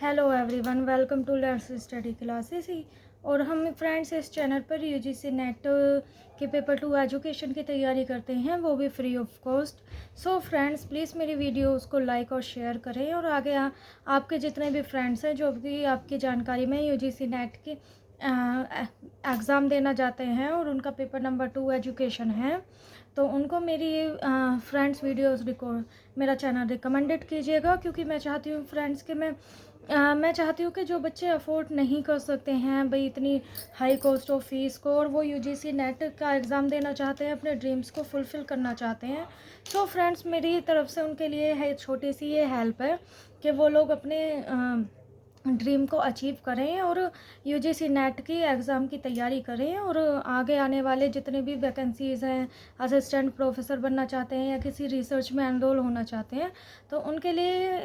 Hello everyone, welcome to लर्स study classes ही। और हम फ्रेंड्स इस चैनल पर यूजीसी नेट के पेपर 2 एजुकेशन की तैयारी करते हैं, वो भी free of cost. So friends, please मेरी वीडियोस को लाइक और शेयर करें और आगे आपके जितने भी फ्रेंड्स हैं जो भी आपकी जानकारी में यूजीसी नेट की एग्ज़ाम देना चाहते हैं और उनका पेपर नंबर 2 एजुकेशन है, तो उनको मेरी फ्रेंड्स वीडियोस मेरा चैनल रिकमेंडेड कीजिएगा, क्योंकि मैं चाहती हूँ फ्रेंड्स कि मैं चाहती हूँ कि जो बच्चे अफोर्ड नहीं कर सकते हैं भाई इतनी हाई कॉस्ट ऑफ फीस को, और वो यूजीसी नेट का एग्ज़ाम देना चाहते हैं, अपने ड्रीम्स को फुलफ़िल करना चाहते हैं, सो फ्रेंड्स मेरी तरफ से उनके लिए है छोटी सी ये हेल्प है कि वो लोग अपने ड्रीम को अचीव करें और यूजीसी नेट की एग्ज़ाम की तैयारी करें, और आगे आने वाले जितने भी वैकेंसीज़ हैं, असिस्टेंट प्रोफेसर बनना चाहते हैं या किसी रिसर्च में एनरोल होना चाहते हैं, तो उनके लिए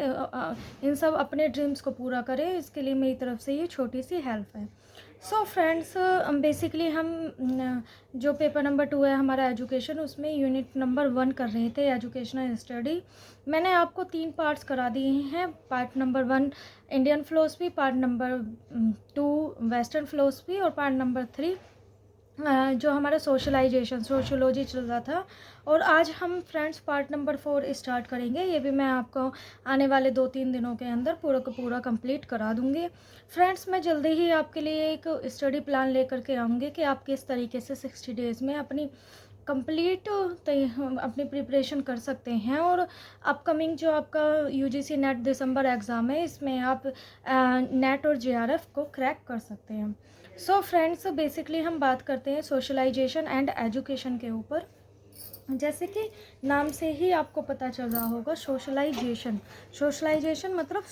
इन सब अपने ड्रीम्स को पूरा करें। इसके लिए मेरी तरफ से ये छोटी सी हेल्प है। सो फ्रेंड्स, बेसिकली हम जो पेपर नंबर 2 है हमारा एजुकेशन, उसमें यूनिट नंबर 1 कर रहे थे, एजुकेशनल स्टडी। मैंने आपको 3 पार्ट्स करा दिए हैं। Part number 1 Indian philosophy, part number 2 western philosophy और पार्ट नंबर 3 जो हमारा सोशलाइजेशन सोशियोलॉजी चल रहा था। और आज हम फ्रेंड्स पार्ट नंबर 4 स्टार्ट करेंगे। ये भी मैं आपको आने वाले 2-3 दिनों के अंदर पूरा का पूरा कंप्लीट करा दूँगी। फ्रेंड्स, मैं जल्दी ही आपके लिए एक स्टडी प्लान लेकर के आऊँगी कि आप किस तरीके से 60 डेज़ में अपनी कंप्लीट अपनी प्रिपरेशन कर सकते हैं, और अपकमिंग जो आपका यूजीसी नेट दिसंबर एग्ज़ाम है, इसमें आप नेट और जेआरएफ को क्रैक कर सकते हैं। सो फ्रेंड्स, बेसिकली हम बात करते हैं सोशलाइजेशन एंड एजुकेशन के ऊपर। जैसे कि नाम से ही आपको पता चल रहा होगा, सोशलाइजेशन सोशलाइजेशन मतलब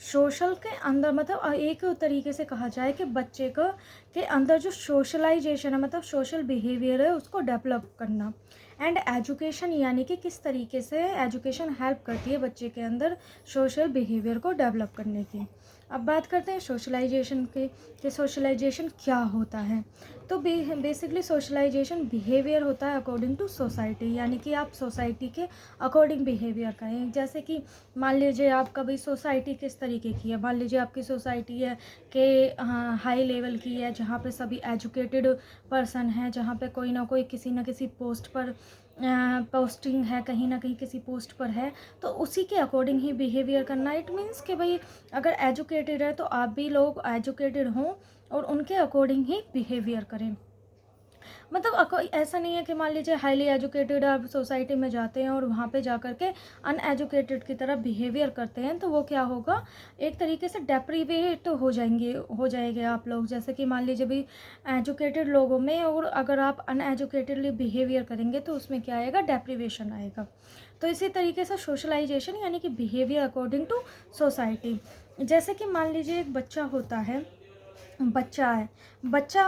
सोशल के अंदर, मतलब एक तरीके से कहा जाए कि बच्चे को के अंदर जो सोशलाइजेशन है, मतलब सोशल बिहेवियर है, उसको डेवलप करना। एंड एजुकेशन यानी कि किस तरीके से एजुकेशन हेल्प करती है बच्चे के अंदर सोशल बिहेवियर को डेवलप करने की। अब बात करते हैं सोशलाइजेशन के कि सोशलाइजेशन क्या होता है। तो बेसिकली सोशलाइजेशन बिहेवियर होता है अकॉर्डिंग टू सोसाइटी, यानी कि आप सोसाइटी के अकॉर्डिंग बिहेवियर करें। जैसे कि मान लीजिए आपका भाई सोसाइटी किस तरीके की है, मान लीजिए आपकी सोसाइटी है कि हाई लेवल की है, जहाँ पे सभी एजुकेटेड पर्सन हैं, जहाँ पे कोई ना कोई किसी न किसी पोस्ट पर पोस्टिंग है, कहीं ना कहीं किसी पोस्ट पर है, तो उसी के अकॉर्डिंग ही बिहेवियर करना। इट मीन्स कि भाई अगर एजुकेटेड है तो आप भी लोग एजुकेटेड हों और उनके अकॉर्डिंग ही बिहेवियर करें। मतलब ऐसा नहीं है कि मान लीजिए हाईली एजुकेटेड आप सोसाइटी में जाते हैं और वहाँ पे जाकर के अनएजुकेटेड की तरह बिहेवियर करते हैं, तो वो क्या होगा, एक तरीके से डेप्रीवेट हो जाएंगे आप लोग। जैसे कि मान लीजिए भी एजुकेटेड लोगों में, और अगर आप अनएजुकेटेडली बिहेवियर करेंगे तो उसमें क्या आएगा, डेप्रीवेशन आएगा। तो इसी तरीके से सोशलाइजेशन यानी कि बिहेवियर अकॉर्डिंग टू सोसाइटी। जैसे कि मान लीजिए एक बच्चा होता है, बच्चा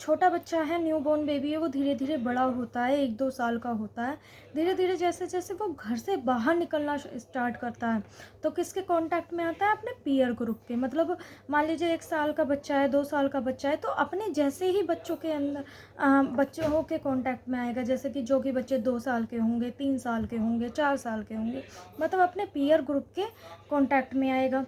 छोटा बच्चा है, न्यूबॉर्न बेबी है, वो धीरे धीरे बड़ा होता है, 1-2 साल का होता है। धीरे धीरे जैसे जैसे वो घर से बाहर निकलना स्टार्ट करता है, तो किसके कांटेक्ट में आता है, अपने पीयर ग्रुप के। मतलब मान लीजिए 1 साल का बच्चा है, 2 साल का बच्चा है, तो अपने जैसे ही बच्चों के अंदर बच्चों के कांटेक्ट में आएगा। जैसे कि जो कि बच्चे 2 साल के होंगे, 3 साल के होंगे, 4 साल के होंगे, मतलब अपने पीयर ग्रुप के कांटेक्ट में आएगा।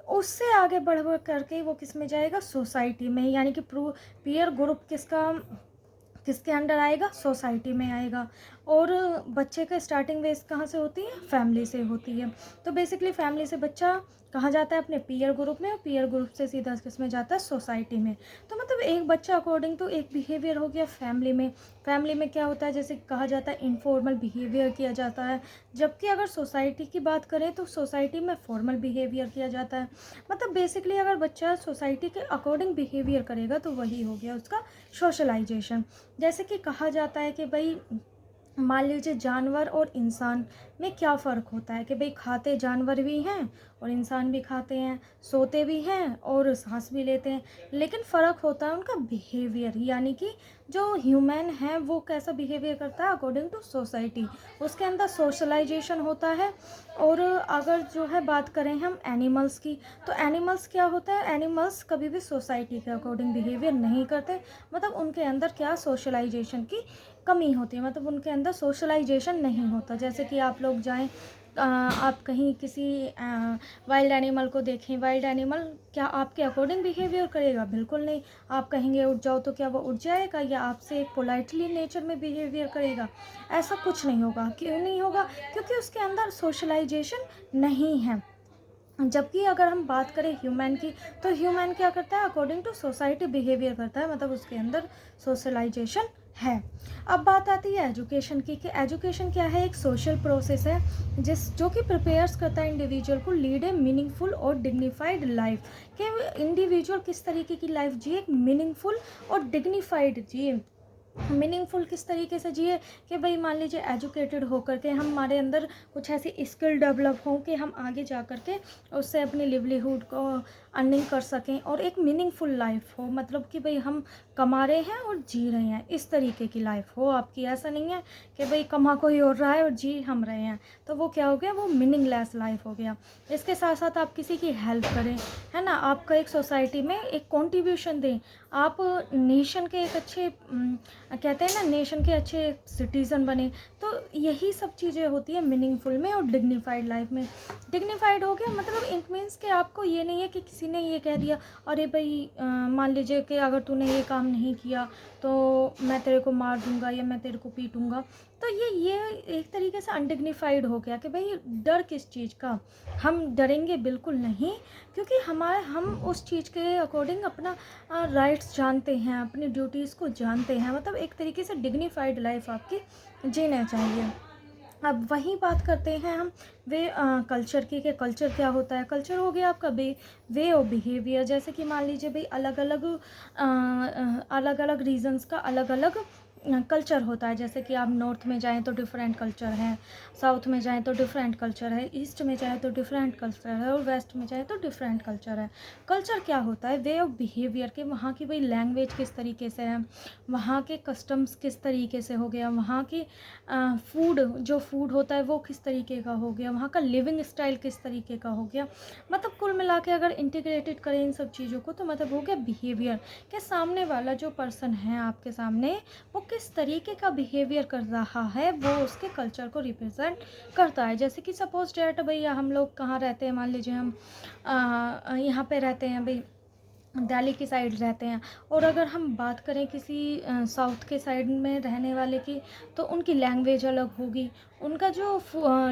उससे आगे बढ़ बढ़ करके वो किस में जाएगा, सोसाइटी में, यानी कि पीयर ग्रुप किसके अंडर आएगा, सोसाइटी में आएगा। और बच्चे का स्टार्टिंग बेस कहाँ से होती है, फैमिली से होती है। तो बेसिकली फैमिली से बच्चा कहाँ जाता है, अपने पीयर ग्रुप में, और पीयर ग्रुप से सीधा किस में जाता है, सोसाइटी में। तो मतलब एक बच्चा अकॉर्डिंग टू एक बिहेवियर हो गया फैमिली में क्या होता है, जैसे कहा जाता है इनफॉर्मल बिहेवियर किया जाता है, जबकि अगर सोसाइटी की बात करें तो सोसाइटी में फॉर्मल बिहेवियर किया जाता है। मतलब बेसिकली अगर बच्चा सोसाइटी के अकॉर्डिंग बिहेवियर करेगा तो वही हो गया उसका सोशलाइजेशन। जैसे कि कहा जाता है कि भाई मान लीजिए जानवर और इंसान में क्या फ़र्क होता है, कि भाई खाते जानवर भी हैं और इंसान भी खाते हैं, सोते भी हैं और सांस भी लेते हैं, लेकिन फ़र्क होता है उनका बिहेवियर, यानी कि जो ह्यूमन है वो कैसा बिहेवियर करता है अकॉर्डिंग टू सोसाइटी, उसके अंदर सोशलाइजेशन होता है। और अगर जो है बात करें हम एनिमल्स की, तो एनिमल्स क्या होता है, एनिमल्स कभी भी सोसाइटी के अकॉर्डिंग बिहेवियर नहीं करते, मतलब उनके अंदर क्या सोशलाइजेशन की कमी होती है, मतलब उनके अंदर सोशलाइजेशन नहीं होता। जैसे कि आप लोग जाएं आप कहीं किसी वाइल्ड एनिमल को देखें, वाइल्ड एनिमल क्या आपके अकॉर्डिंग बिहेवियर करेगा? बिल्कुल नहीं। आप कहेंगे उठ जाओ तो क्या वो उठ जाएगा, या आपसे एक पोलाइटली नेचर में बिहेवियर करेगा? ऐसा कुछ नहीं होगा। क्यों नहीं होगा? क्योंकि उसके अंदर सोशलाइजेशन नहीं है। जबकि अगर हम बात करें ह्यूमन की, तो ह्यूमन क्या करता है? अकॉर्डिंग टू सोसाइटी बिहेवियर करता है, मतलब उसके अंदर सोशलाइजेशन है। अब बात आती है एजुकेशन की, कि एजुकेशन क्या है? एक सोशल प्रोसेस है जो कि प्रिपेयर्स करता है इंडिविजुअल को लीड ए मीनिंगफुल और डिग्निफाइड लाइफ। कि इंडिविजुअल किस तरीके की लाइफ जिए? एक मीनिंगफुल और डिग्निफाइड जिए। मीनिंगफुल किस तरीके से जिए? कि भाई मान लीजिए एजुकेटेड होकर के हमारे अंदर कुछ ऐसी स्किल डेवलप हो कि हम आगे जा कर के उससे अपनी लिवलीहुड को अर्निंग कर सकें, और एक मीनिंगफुल लाइफ हो, मतलब कि भाई हम कमा रहे हैं और जी रहे हैं, इस तरीके की लाइफ हो आपकी। ऐसा नहीं है कि भाई कमा कोई और रहा है और जी हम रहे हैं, तो वो क्या हो गया? वो मीनिंगलेस लाइफ हो गया। इसके साथ साथ आप किसी की हेल्प करें, है ना, आपका एक सोसाइटी में एक कॉन्ट्रीब्यूशन दें, आप नेशन के एक अच्छे कहते हैं ना, नेशन के अच्छे सिटीज़न बने। तो यही सब चीज़ें होती है मीनिंगफुल में और डिग्निफाइड लाइफ में। डिग्निफाइड हो गया मतलब इट मीन्स कि आपको ये नहीं है कि किसी ने ये कह दिया, अरे भाई मान लीजिए कि अगर तूने ये काम नहीं किया तो मैं तेरे को मार दूंगा या मैं तेरे को पीटूंगा। तो ये एक तरीके से अनडिग्निफाइड हो गया कि भाई डर किस चीज़ का? हम डरेंगे बिल्कुल नहीं, क्योंकि हम उस चीज़ के अकॉर्डिंग अपना राइट्स जानते हैं, अपनी ड्यूटीज़ को जानते हैं। मतलब एक तरीके से डिग्निफाइड लाइफ आपकी जीना चाहिए। अब वही बात करते हैं हम कल्चर की, कि कल्चर क्या होता है? कल्चर हो गया आपका वे ऑफ बिहेवियर। जैसे कि मान लीजिए भाई अलग अलग रीजन्स का अलग अलग कल्चर होता है। जैसे कि आप नॉर्थ में जाएं तो डिफरेंट कल्चर है, साउथ में जाएं तो डिफरेंट कल्चर है, ईस्ट में जाएं तो डिफरेंट कल्चर है, और वेस्ट में जाएं तो डिफरेंट कल्चर है। कल्चर क्या होता है? वे ऑफ बिहेवियर, के वहाँ की भाई लैंग्वेज किस तरीके से है, वहाँ के कस्टम्स किस तरीके से हो गया, वहाँ की फूड जो फूड होता है वो किस तरीके का हो गया, वहाँ का लिविंग स्टाइल किस तरीके का हो गया। मतलब कुल मिला के अगर इंटीग्रेटेड करें इन सब चीज़ों को, तो मतलब हो गया बिहेवियर, के सामने वाला जो पर्सन है आपके सामने वो किस तरीके का बिहेवियर कर रहा है, वो उसके कल्चर को रिप्रेजेंट करता है। जैसे कि सपोज डेट भैया हम लोग कहाँ रहते हैं, मान लीजिए हम यहाँ पे रहते हैं भाई, दिल्ली की साइड रहते हैं, और अगर हम बात करें किसी साउथ के साइड में रहने वाले की, तो उनकी लैंग्वेज अलग होगी, उनका जो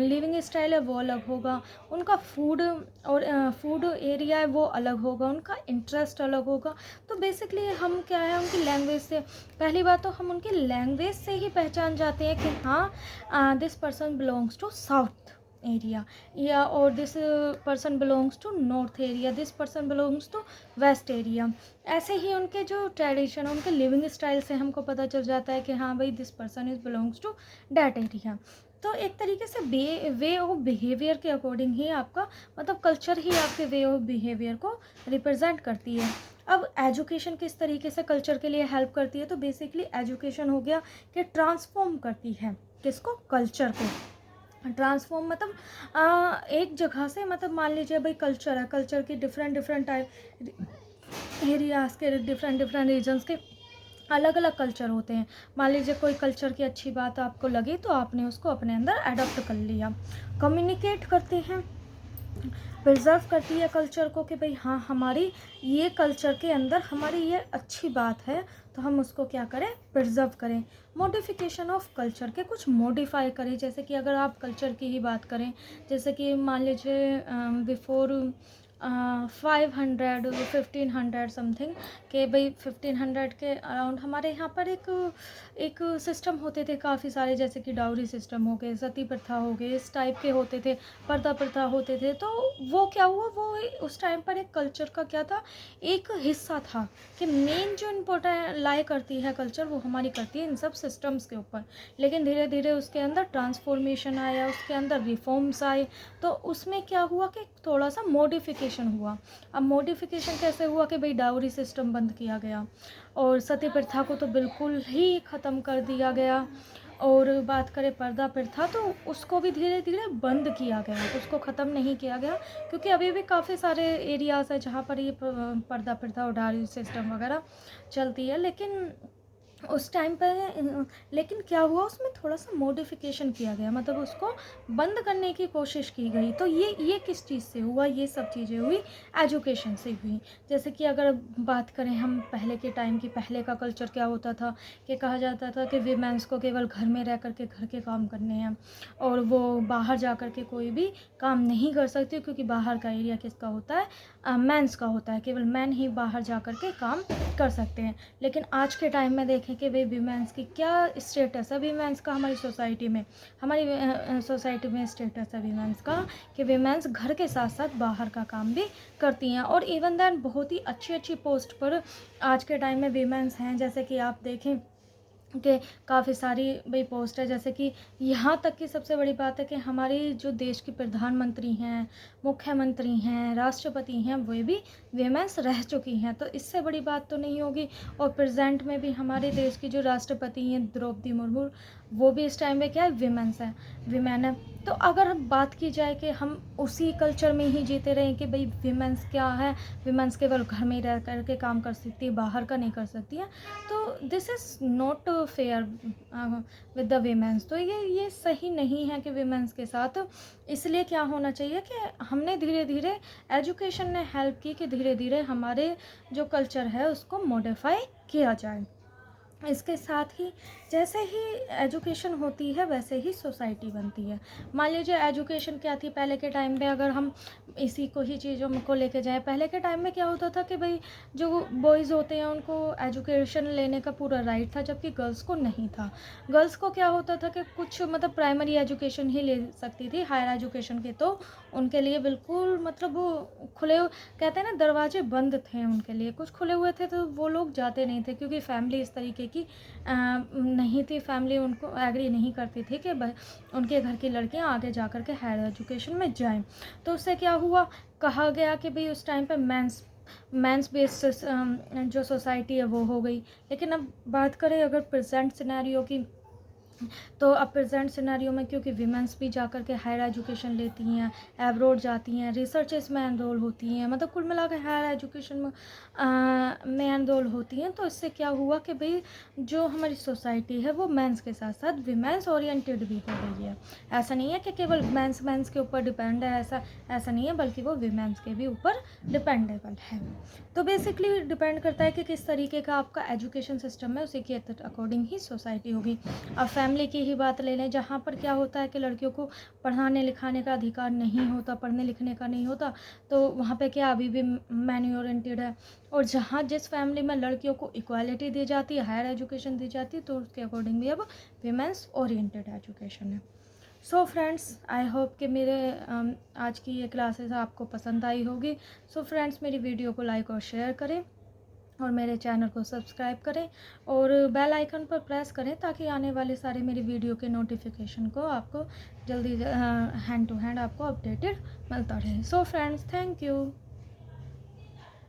लिविंग स्टाइल है वो अलग होगा, उनका फूड और फूड एरिया है वो अलग होगा, उनका इंटरेस्ट अलग होगा। तो बेसिकली हम क्या है, उनकी लैंग्वेज से, पहली बात तो हम उनकी लैंग्वेज से ही पहचान जाते हैं कि हाँ this person belongs to south area, या और this person belongs to north area, this person belongs to west area. ऐसे ही उनके जो ट्रेडिशन, उनके लिविंग स्टाइल से हमको पता चल जाता है कि हाँ भाई this person is belongs to that area. तो एक तरीके से वे ऑफ बिहेवियर के अकॉर्डिंग ही आपका मतलब कल्चर ही आपके वे ऑफ बिहेवियर को रिप्रेजेंट करती है। अब एजुकेशन किस तरीके से कल्चर के लिए हेल्प करती है? तो बेसिकली एजुकेशन हो गया कि ट्रांसफॉर्म करती है किसको? कल्चर को। ट्रांसफॉर्म मतलब एक जगह से, मतलब मान लीजिए भाई कल्चर है, कल्चर की डिफरेंट टाइप एरियाज़ के डिफरेंट रीजन्स के अलग अलग कल्चर होते हैं। मान लीजिए कोई कल्चर की अच्छी बात आपको लगी तो आपने उसको अपने अंदर अडॉप्ट कर लिया। कम्युनिकेट करते हैं, प्रिजर्व करती है कल्चर को, कि भाई हाँ हमारी ये कल्चर के अंदर हमारी ये अच्छी बात है, तो हम उसको क्या करें? प्रिजर्व करें। मॉडिफिकेशन ऑफ कल्चर, के कुछ मॉडिफाई करें। जैसे कि अगर आप कल्चर की ही बात करें, जैसे कि मान लीजिए बिफोर 500 1500 समथिंग, के भाई 1500 के अराउंड हमारे यहाँ पर एक सिस्टम होते थे काफ़ी सारे, जैसे कि डाउरी सिस्टम हो गए, सती प्रथा हो गए, इस टाइप के होते थे, पर्दा प्रथा होते थे। तो वो क्या हुआ, वो उस टाइम पर एक कल्चर का क्या था, एक हिस्सा था, कि मेन जो इम्पोर्टेंट लाई करती है कल्चर, वो हमारी करती है इन सब सिस्टम्स के ऊपर। लेकिन धीरे धीरे उसके अंदर ट्रांसफॉर्मेशन आया, उसके अंदर रिफॉर्म्स आए, तो उसमें क्या हुआ कि थोड़ा सा मॉडिफिकेशन हुआ। अब मॉडिफिकेशन कैसे हुआ कि भाई डाउरी सिस्टम बंद किया गया, और सती प्रथा को तो बिल्कुल ही ख़त्म कर दिया गया, और बात करें पर्दा प्रथा, तो उसको भी धीरे धीरे बंद किया गया, उसको ख़त्म नहीं किया गया, क्योंकि अभी भी काफ़ी सारे एरियाज़ हैं जहाँ पर ये पर्दा प्रथा और डाउरी सिस्टम वगैरह चलती है। लेकिन उस टाइम पे लेकिन क्या हुआ, उसमें थोड़ा-सा मॉडिफ़िकेशन किया गया, मतलब उसको बंद करने की कोशिश की गई। तो ये किस चीज़ से हुआ? ये सब चीज़ें हुई एजुकेशन से हुई। जैसे कि अगर बात करें हम पहले के टाइम की, पहले का कल्चर क्या होता था कि कहा जाता था कि वीमेंस को केवल घर में रह कर के घर के काम करने हैं और वो बाहर जा कर के कोई भी काम नहीं कर सकती, क्योंकि बाहर का एरिया किसका होता है? मेंस का होता है। केवल मेन ही बाहर जा कर के काम कर सकते हैं। लेकिन आज के टाइम में देखें कि वे वीमेंस की क्या स्टेटस है, वीमेंस का हमारी सोसाइटी में, हमारी सोसाइटी में स्टेटस है वीमेंस का कि वीमेंस घर के साथ साथ बाहर का काम भी करती हैं, और इवन दैन बहुत ही अच्छी अच्छी पोस्ट पर आज के टाइम में वीमेंस हैं। जैसे कि आप देखें कि काफ़ी सारी भाई पोस्ट है, जैसे कि यहाँ तक की सबसे बड़ी बात है कि हमारी जो देश की प्रधानमंत्री हैं, मुख्यमंत्री हैं, राष्ट्रपति हैं, वे भी वीमेंस रह चुकी हैं। तो इससे बड़ी बात तो नहीं होगी। और प्रेजेंट में भी हमारे देश की जो राष्ट्रपति हैं द्रौपदी मुर्मू, वो भी इस टाइम में क्या है? वीमेन है। तो अगर बात की जाए कि हम उसी कल्चर में ही जीते रहें कि भाई वीमेंस क्या है, वीमेंस केवल घर में ही रह कर के काम कर सकती है, बाहर का नहीं कर सकती है, तो this is not fair with the women's. तो ये सही नहीं है कि वीमेंस के साथ। इसलिए क्या होना चाहिए कि हमने धीरे धीरे, एजुकेशन ने हेल्प की कि धीरे धीरे हमारे जो कल्चर है उसको मॉडिफाई किया जाए। इसके साथ ही जैसे ही एजुकेशन होती है वैसे ही सोसाइटी बनती है। मान लीजिए एजुकेशन क्या थी पहले के टाइम पे, अगर हम इसी को ही चीज़ों को लेके जाएं, पहले के टाइम में क्या होता था कि भाई जो बॉयज़ होते हैं उनको एजुकेशन लेने का पूरा राइट था, जबकि गर्ल्स को नहीं था। गर्ल्स को क्या होता था कि कुछ मतलब प्राइमरी एजुकेशन ही ले सकती थी, हायर एजुकेशन के तो उनके लिए बिल्कुल मतलब वो खुले, कहते हैं ना, दरवाजे बंद थे उनके लिए। कुछ खुले हुए थे तो वो लोग जाते नहीं थे, क्योंकि फैमिली इस तरीके की नहीं थी, फैमिली उनको एग्री नहीं करती थी कि उनके घर की लड़कियां आगे जा कर के हायर एजुकेशन में जाएं। तो उससे क्या हुआ, कहा गया कि भाई उस टाइम पे मेंस बेस्ड जो सोसाइटी है वो हो गई। लेकिन अब बात करें अगर प्रेजेंट सिनेरियो की, तो अब प्रेजेंट सिनेरियो में क्योंकि वीमेंस भी जा कर के हायर एजुकेशन लेती हैं, एब्रॉड जाती हैं, रिसर्चेस में एनरोल होती हैं, मतलब कुल मिला के हायर एजुकेशन में एनरोल होती हैं। तो इससे क्या हुआ कि भाई जो हमारी सोसाइटी है वो मेंस के साथ साथ वीमेंस ओरिएंटेड भी हो गई है। ऐसा नहीं है कि केवल मेंस के ऊपर डिपेंड है, ऐसा नहीं है, बल्कि वो वीमेंस के भी ऊपर डिपेंडेबल है। तो बेसिकली डिपेंड करता है कि किस तरीके का आपका एजुकेशन सिस्टम है, उसी के अकॉर्डिंग ही सोसाइटी होगी। अब फैमिली की ही बात ले लें, जहाँ पर क्या होता है कि लड़कियों को पढ़ाने लिखाने का अधिकार नहीं होता, पढ़ने लिखने का नहीं होता, तो वहाँ पे क्या अभी भी मैन ओरिएंटेड है। और जहाँ जिस फैमिली में लड़कियों को इक्वालिटी दी जाती है, हायर एजुकेशन दी जाती है, तो उसके अकॉर्डिंग भी अब वीमेंस ओरिएंटेड एजुकेशन है। सो फ्रेंड्स, आई होप कि मेरे आज की ये क्लासेस आपको पसंद आई होगी। सो फ्रेंड्स, मेरी वीडियो को लाइक और शेयर करें और मेरे चैनल को सब्सक्राइब करें और बेल आइकन पर प्रेस करें, ताकि आने वाले सारे मेरी वीडियो के नोटिफिकेशन को आपको जल्दी हैंड टू हैंड आपको अपडेटेड मिलता रहे। So friends, thank you.